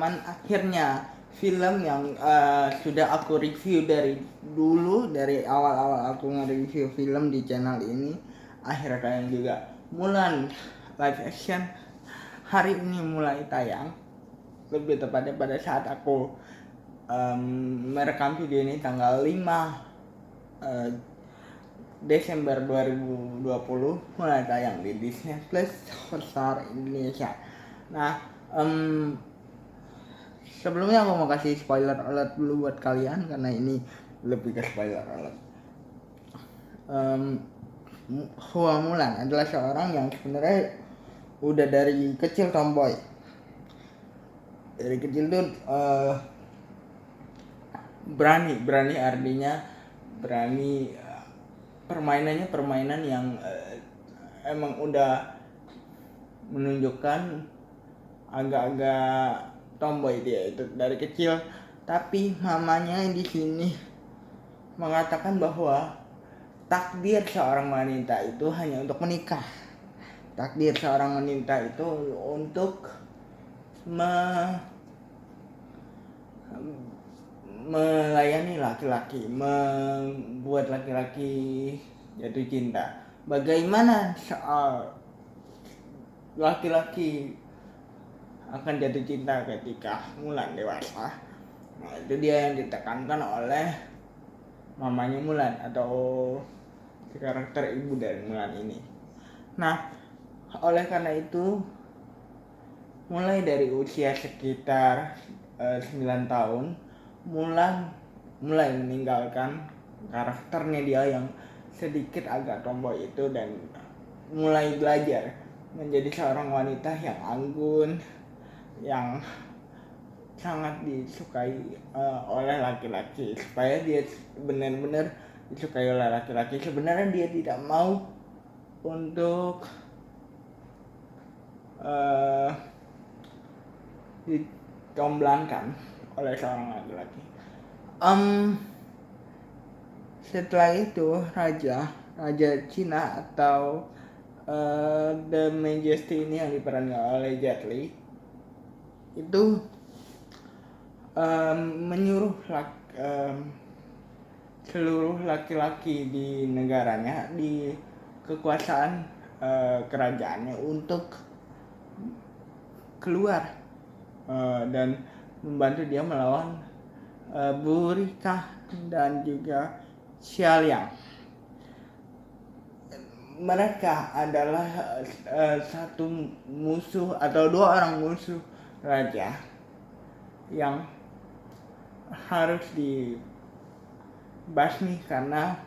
teman-teman, akhirnya film yang sudah aku review dari dulu, dari awal-awal aku nge-review film di channel ini, akhirnya tayang juga. Mulan live action hari ini mulai tayang, lebih tepatnya pada saat aku merekam video ini tanggal 5 Desember 2020 mulai tayang di Disney Plus Hotstar Indonesia. Nah, sebelumnya aku mau kasih spoiler alert dulu buat kalian karena ini lebih ke spoiler alert. Hua Mulan adalah seorang yang sebenarnya udah dari kecil tomboy. Dari kecil tuh berani artinya berani. Permainannya permainan yang emang udah menunjukkan agak-agak tomboy dia itu dari kecil. Tapi mamanya di sini mengatakan bahwa takdir seorang wanita itu hanya untuk menikah. Takdir seorang wanita itu untuk melayani laki-laki, membuat laki-laki jatuh cinta. Bagaimana soal laki-laki akan jatuh cinta ketika Mulan dewasa? Nah, itu dia yang ditekankan oleh mamanya Mulan atau karakter ibu dari Mulan ini. Nah, oleh karena itu mulai dari usia sekitar 9 tahun Mulan mulai meninggalkan karakternya dia yang sedikit agak tomboy itu dan mulai belajar menjadi seorang wanita yang anggun, yang sangat disukai oleh laki-laki. Supaya dia benar-benar disukai oleh laki-laki, sebenarnya dia tidak mau untuk dicomblangkan oleh seorang laki-laki. Setelah itu Raja Cina atau The Majesty ini yang diperankan oleh Jet Li itu menyuruh seluruh laki-laki di negaranya, di kekuasaan kerajaannya untuk keluar dan membantu dia melawan Bu Rika dan juga Xia Liang. Mereka adalah satu musuh atau dua orang musuh raja yang harus dibasmi karena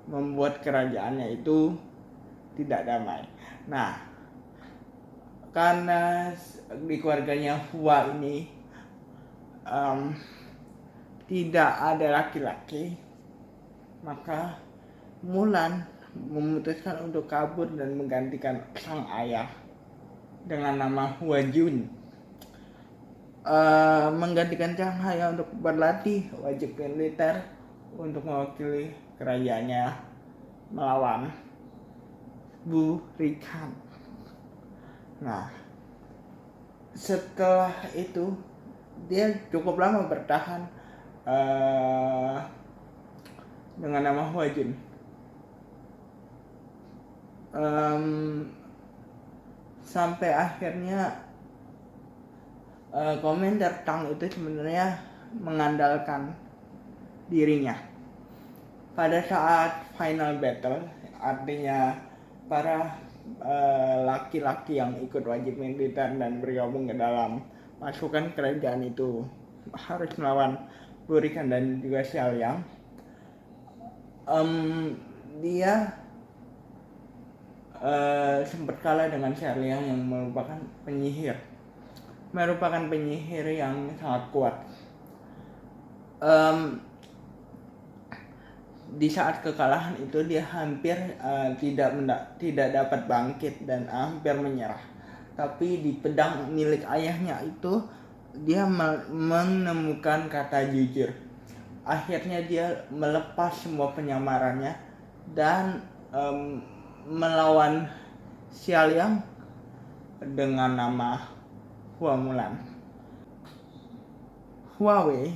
membuat kerajaannya itu tidak damai. Nah, karena di keluarganya Hua ini tidak ada laki-laki, maka Mulan memutuskan untuk kabur dan menggantikan sang ayah dengan nama Hua Jun. Menggantikan sang ayah untuk berlatih wajib militer untuk mewakili kerajaannya melawan Bu Rika. Nah, setelah itu dia cukup lama bertahan dengan nama Hua Jun. Sampai akhirnya Commander Tang itu sebenarnya mengandalkan dirinya pada saat final battle, artinya para laki-laki yang ikut wajib militer dan bergabung ke dalam pasukan kerajaan itu harus melawan Bu Rika dan juga Xia Liang. Dia sempat kalah dengan Xia Liang yang merupakan penyihir yang sangat kuat. Di saat kekalahan itu dia hampir tidak dapat bangkit dan hampir menyerah. Tapi di pedang milik ayahnya itu dia menemukan kata jujur. Akhirnya dia melepas semua penyamarannya dan melawan Xia Liang dengan nama Hua Mulan. Huawei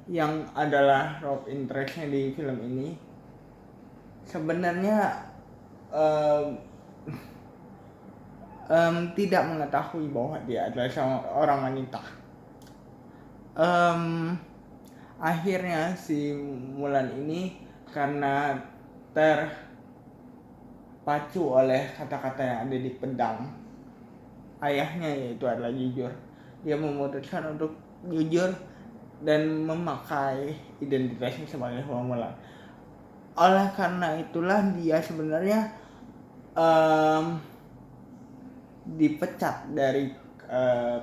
yang adalah love interestnya di film ini sebenarnya tidak mengetahui bahwa dia adalah seorang wanita. Akhirnya si Mulan ini karena terpacu oleh kata-kata yang ada di pedang ayahnya, yaitu adalah jujur, dia memutuskan untuk jujur dan memakai identitasnya sebagai Hua Mulan. Oleh karena itulah dia sebenarnya dipecat dari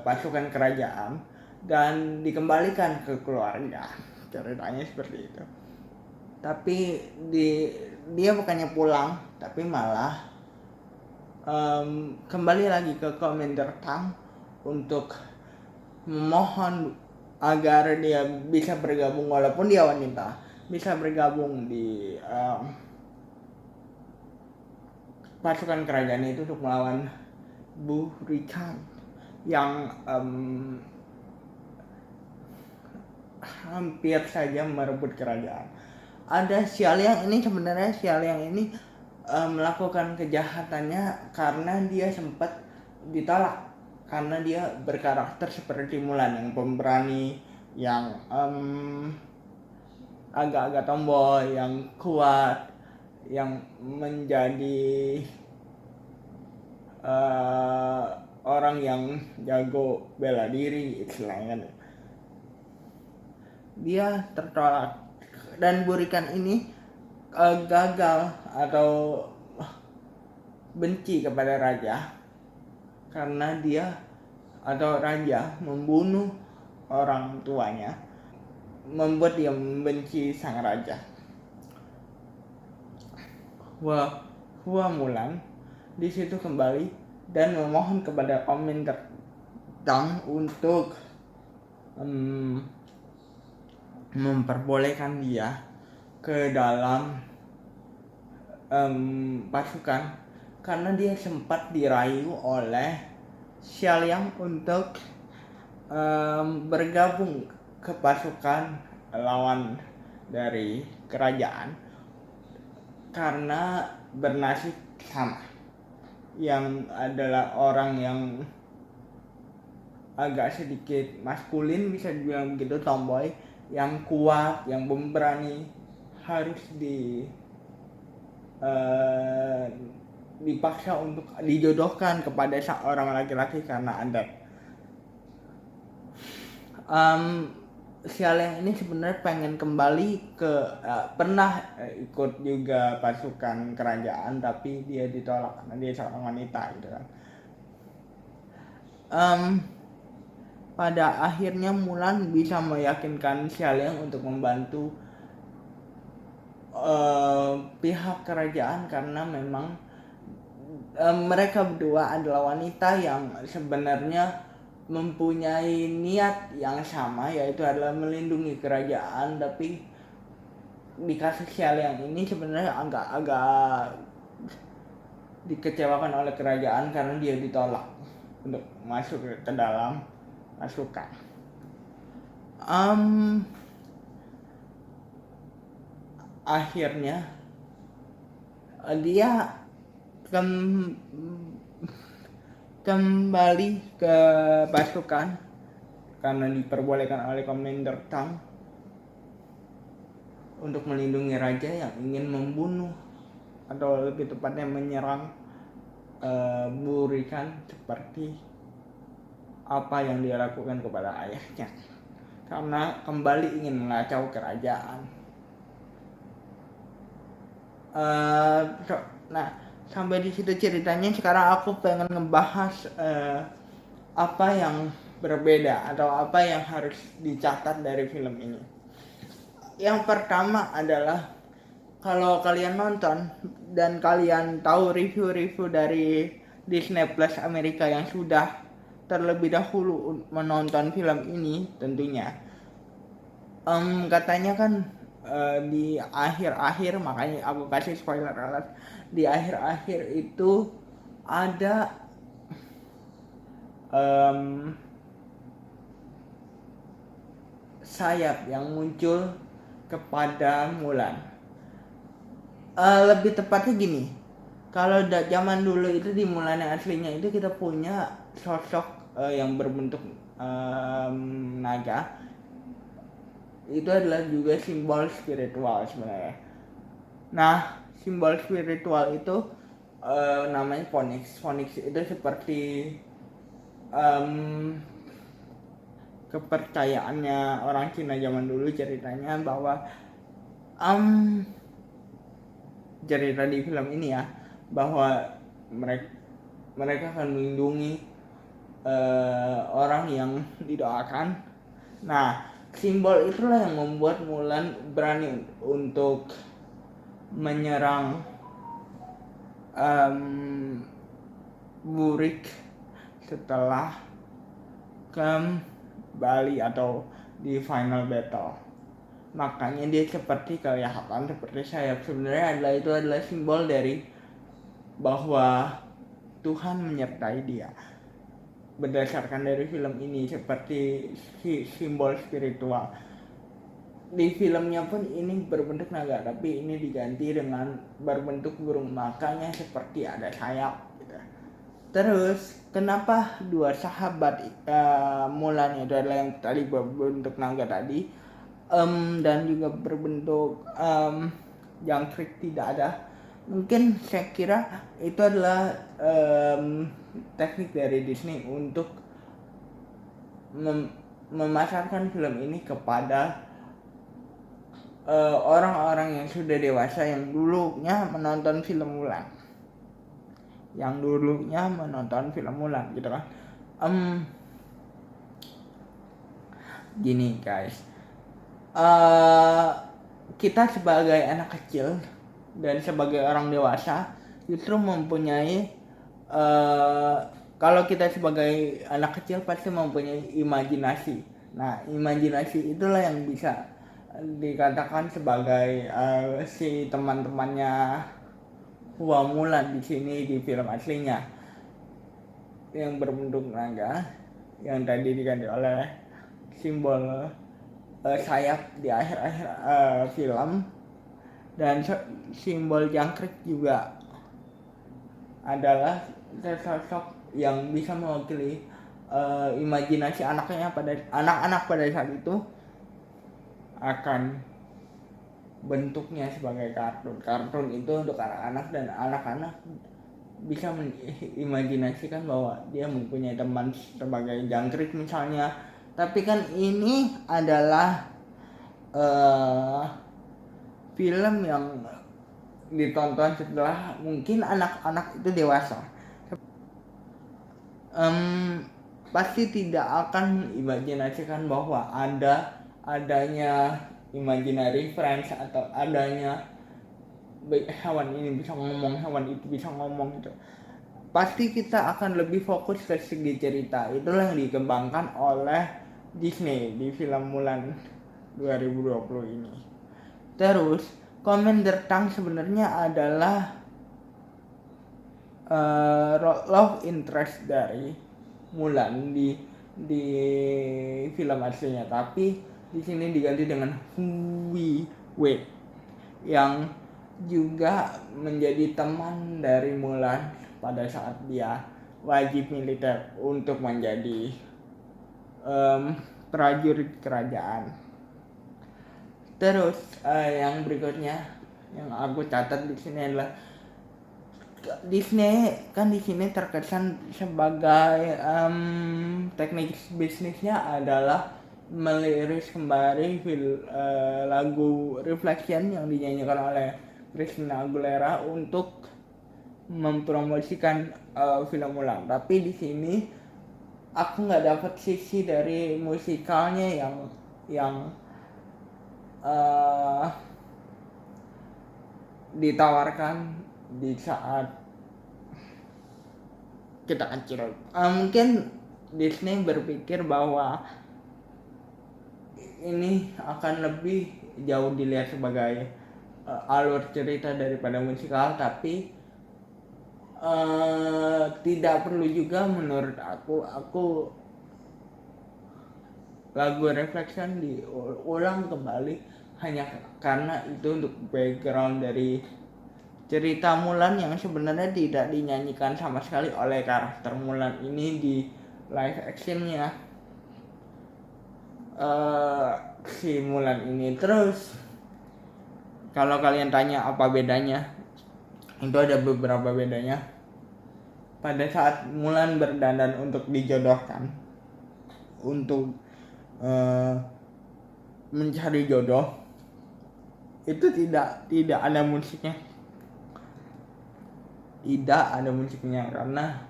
pasukan kerajaan dan dikembalikan ke keluarga. Ceritanya seperti itu. Tapi dia bukannya pulang, tapi malah kembali lagi ke Komintern untuk memohon agar dia bisa bergabung, walaupun dia wanita, bisa bergabung di pasukan kerajaan itu untuk melawan Bu Rikang yang hampir saja merebut kerajaan. Ada Xiaoliang ini melakukan kejahatannya karena dia sempat ditolak, karena dia berkarakter seperti Mulan yang pemberani, yang agak-agak tomboy, yang kuat, yang menjadi orang yang jago bela diri istilahnya. Dia tertolak dan Burikan ini gagal atau benci kepada raja karena raja membunuh orang tuanya, membuat dia membenci sang raja. Hua Mulan di situ kembali dan memohon kepada Komintern untuk memperbolehkan dia ke dalam pasukan, karena dia sempat dirayu oleh Xiaoliang untuk bergabung ke pasukan lawan dari kerajaan karena bernasib sama, yang adalah orang yang agak sedikit maskulin, bisa dibilang begitu, tomboy, yang kuat, yang pemberani, harus dipaksa untuk dijodohkan kepada seorang laki-laki karena adat. Xiaoliang ini sebenarnya pengen kembali ke pernah ikut juga pasukan kerajaan, tapi dia ditolak karena dia seorang wanita gitu kan. Pada akhirnya Mulan bisa meyakinkan Xiaoliang untuk membantu pihak kerajaan karena memang mereka berdua adalah wanita yang sebenarnya mempunyai niat yang sama, yaitu adalah melindungi kerajaan. Tapi di kasus Xiaoliang ini sebenarnya agak dikecewakan oleh kerajaan karena dia ditolak untuk masuk ke dalam pasukan. Akhirnya dia kembali ke pasukan karena diperbolehkan oleh Komintern untuk melindungi raja yang ingin membunuh atau lebih tepatnya menyerang Burikan seperti apa yang dia lakukan kepada ayahnya, karena kembali ingin mengacau kerajaan. Nah, sampai di situ ceritanya. Sekarang aku pengen ngebahas apa yang berbeda atau apa yang harus dicatat dari film ini. Yang pertama adalah, kalau kalian nonton dan kalian tahu review-review dari Disney Plus Amerika yang sudah terlebih dahulu menonton film ini tentunya, katanya kan di akhir-akhir, makanya aku kasih spoiler alert, di akhir-akhir itu ada sayap yang muncul kepada Mulan. Lebih tepatnya gini, kalau zaman dulu itu di Mulan yang aslinya itu kita punya sosok yang berbentuk naga. Itu adalah juga simbol spiritual sebenarnya. Nah, simbol spiritual itu namanya Phoenix. Phoenix itu seperti kepercayaannya orang Cina zaman dulu, ceritanya bahwa cerita di film ini ya, bahwa mereka akan melindungi orang yang didoakan. Nah, simbol itulah yang membuat Mulan berani untuk menyerang Burik setelah kembali atau di final battle. Makanya dia seperti kelihatan seperti sayap. Sebenarnya itu adalah simbol dari bahwa Tuhan menyertai dia. Berdasarkan dari film ini, seperti simbol spiritual. Di filmnya pun ini berbentuk naga, tapi ini diganti dengan berbentuk burung, makanya seperti ada sayap gitu. Terus kenapa dua sahabat Mulan itu adalah yang tadi berbentuk naga tadi, dan juga berbentuk jangkrik tidak ada? Mungkin saya kira itu adalah teknik dari Disney untuk memasarkan film ini kepada orang-orang yang sudah dewasa yang dulunya menonton film Mulan, gitu kan. Gini guys, kita sebagai anak kecil dan sebagai orang dewasa justru mempunyai kalau kita sebagai anak kecil pasti mempunyai imajinasi. Nah, imajinasi itulah yang bisa dikatakan sebagai si teman-temannya Hua Mulan di sini di film aslinya, yang berbentuk naga yang tadi diganti oleh simbol sayap di akhir-akhir film, dan simbol jangkrik juga adalah sosok yang bisa mewakili imajinasi anak-anak pada saat itu akan bentuknya sebagai kartun. Kartun itu untuk anak-anak, dan anak-anak bisa mengimajinasikan bahwa dia mempunyai teman sebagai jangkrik misalnya. Tapi kan ini adalah film yang ditonton setelah mungkin anak-anak itu dewasa. Pasti tidak akan mengimajinasikan bahwa adanya imaginary friends atau adanya hewan ini bisa ngomong, hewan itu bisa ngomong gitu. Pasti kita akan lebih fokus ke segi cerita. Itulah yang dikembangkan oleh Disney di film Mulan 2020 ini. Terus Commander Tang sebenarnya adalah love interest dari Mulan di film aslinya, tapi di sini diganti dengan Hui Wei yang juga menjadi teman dari Mulan pada saat dia wajib militer untuk menjadi prajurit kerajaan. Terus yang berikutnya yang aku catat di sini adalah Disney kan di sini terkesan sebagai teknik bisnisnya adalah meliris kembali lagu Reflection yang dinyanyikan oleh Christina Aguilera untuk mempromosikan film Mulan. Tapi di sini aku nggak dapat sisi dari musikalnya yang ditawarkan di saat kita kecil. Mungkin Disney berpikir bahwa ini akan lebih jauh dilihat sebagai alur cerita daripada musikal, tapi tidak perlu juga menurut aku lagu Reflection diulang kembali hanya karena itu untuk background dari cerita Mulan yang sebenarnya tidak dinyanyikan sama sekali oleh karakter Mulan ini di live actionnya si Mulan ini. Terus kalau kalian tanya apa bedanya, itu ada beberapa bedanya. Pada saat Mulan berdandan untuk dijodohkan, untuk mencari jodoh, itu tidak ada musiknya, karena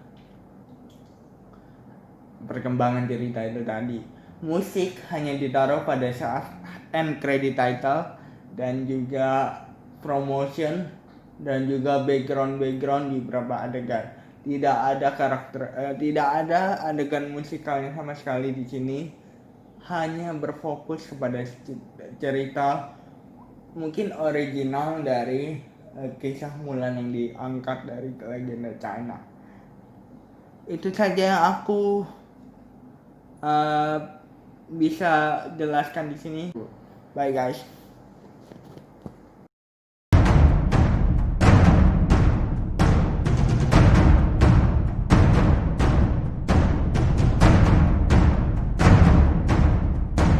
perkembangan cerita itu tadi. Musik hanya ditaruh pada saat end credit title dan juga promotion dan juga background di beberapa adegan. Tidak ada adegan musikalnya sama sekali di sini. Hanya berfokus kepada cerita mungkin original dari kisah Mulan yang diangkat dari legenda China. Itu saja yang aku bisa jelaskan di sini. Bye guys.